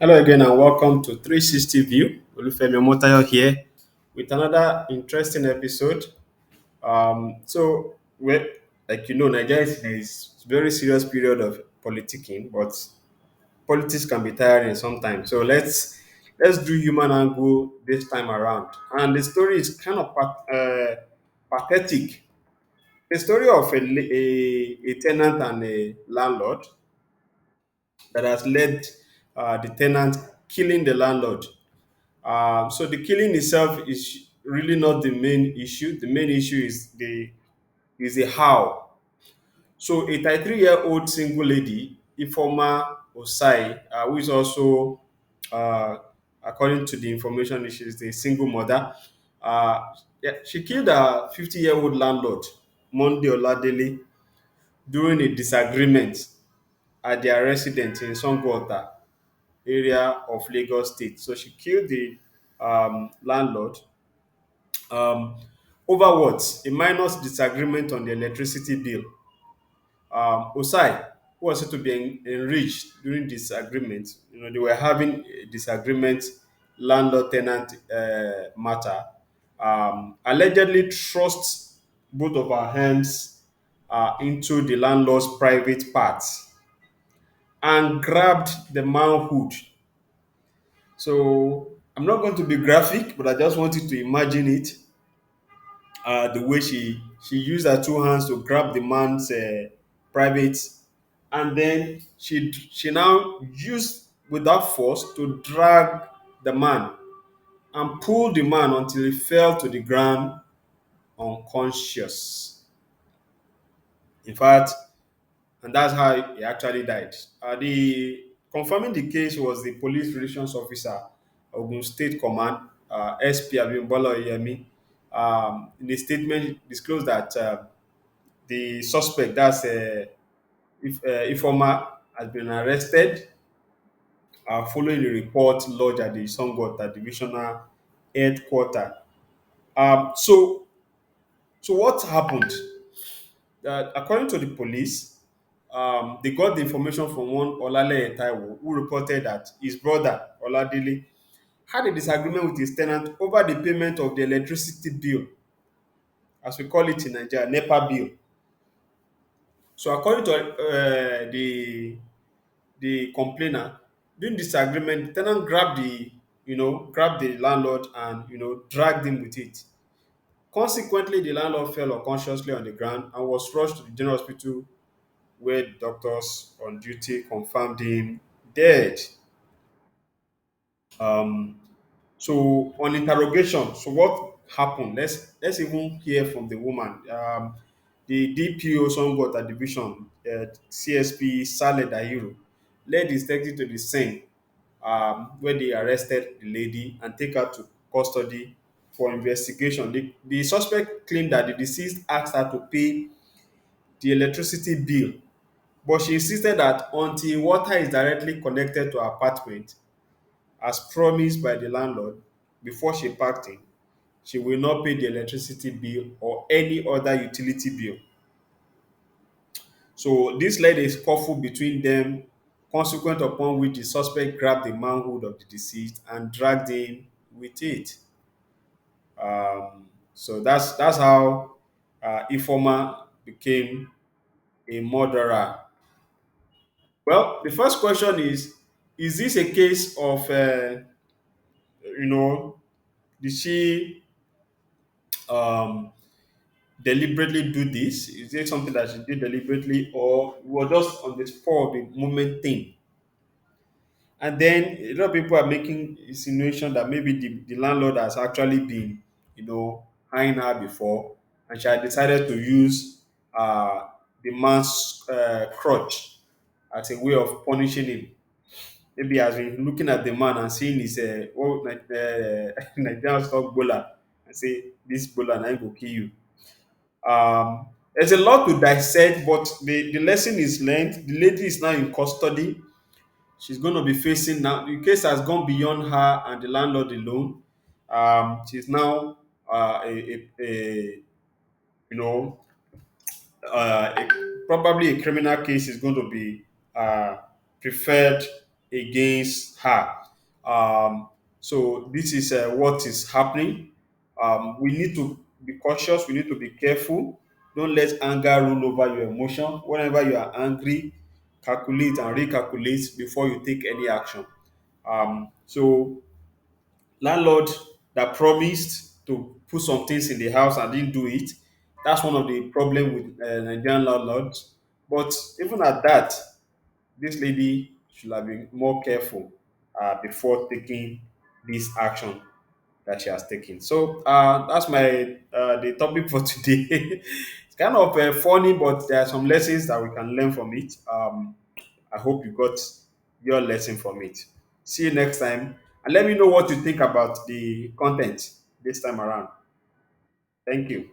Hello again and welcome to 360 View. Olufemi Omotayo here with another interesting episode. So, like Nigeria is in a very serious period of politicking, but politics can be tiring sometimes. So let's do human angle this time around. And the story is kind of pathetic. The story of a tenant and a landlord that has led the tenant killing the landlord. So the killing itself is really not the main issue. The main issue is the how. So a 33-year-old single lady, Ifeoma Ossai, who is also, uh, according to the information, she is a single mother. Uh, yeah, she killed a 50-year-old landlord, Monday Oladele, during a disagreement at their residence in Sango-Ota area of Lagos State. So she killed the landlord um, over what? A minor disagreement on the electricity bill. Osai, who was said to be enriched during this agreement, they were having a disagreement, landlord-tenant matter. Allegedly thrust both of her hands into the landlord's private parts and grabbed the manhood. So I'm not going to be graphic, but I just want you to imagine it. The way she used her two hands to grab the man's private, and then she now used without force to drag the man and pull the man until he fell to the ground unconscious. In fact, and that's how he actually died. The confirming the case was the police relations officer, Ogun State Command, SP Abimbola Oyemi. In the statement, disclosed that the suspect, that's Ifeoma, has been arrested following a report lodged at the Sango-Ota divisional headquarter. Um, so, so what happened? According to the police, they got the information from one Oladele Taiwo, who reported that his brother Oladele had a disagreement with his tenant over the payment of the electricity bill, as we call it in Nigeria, NEPA bill. So according to the complainer, during this agreement, the tenant grabbed the landlord and dragged him with it. Consequently, the landlord fell unconsciously on the ground and was rushed to the general hospital where the doctors on duty confirmed him dead. Um, so on interrogation, so what happened? Let's even hear from the woman. The DPO Songota Division, CSP Saleh Dahiru, led the detective to the scene where they arrested the lady and take her to custody for investigation. The suspect claimed that the deceased asked her to pay the electricity bill, but she insisted that until water is directly connected to her apartment, as promised by the landlord before she packed in, she will not pay the electricity bill or any other utility bill. So this led a scuffle between them, consequent upon which the suspect grabbed the manhood of the deceased and dragged him with it. So that's how Ifeoma became a murderer. Well, the first question is this a case of, you know, did she um, deliberately do this? Is it something that she did deliberately or was just on the spur of the moment thing? And then a lot of people are making insinuation that maybe the landlord has actually been, eyeing her before, and she had decided to use the man's crutch as a way of punishing him. Maybe has been looking at the man and seeing his Nigerian stock bowler and say, "This bowler now go kill you." There's a lot to dissect, but the lesson is learned. The lady is now in custody. She's going to be facing now. The case has gone beyond her and the landlord alone. She's now you know, probably a criminal case is going to be uh, preferred against her. So this is what is happening. We need to be cautious. We need to be careful. Don't let anger rule over your emotion. Whenever you are angry, calculate and recalculate before you take any action. So landlord that promised to put some things in the house and didn't do it. That's one of the problem with Nigerian landlords. But even at that, this lady should have been more careful before taking this action that she has taken. So that's my the topic for today. It's kind of funny, but there are some lessons that we can learn from it. I hope you got your lesson from it. See you next time, and let me know what you think about the content this time around. Thank you.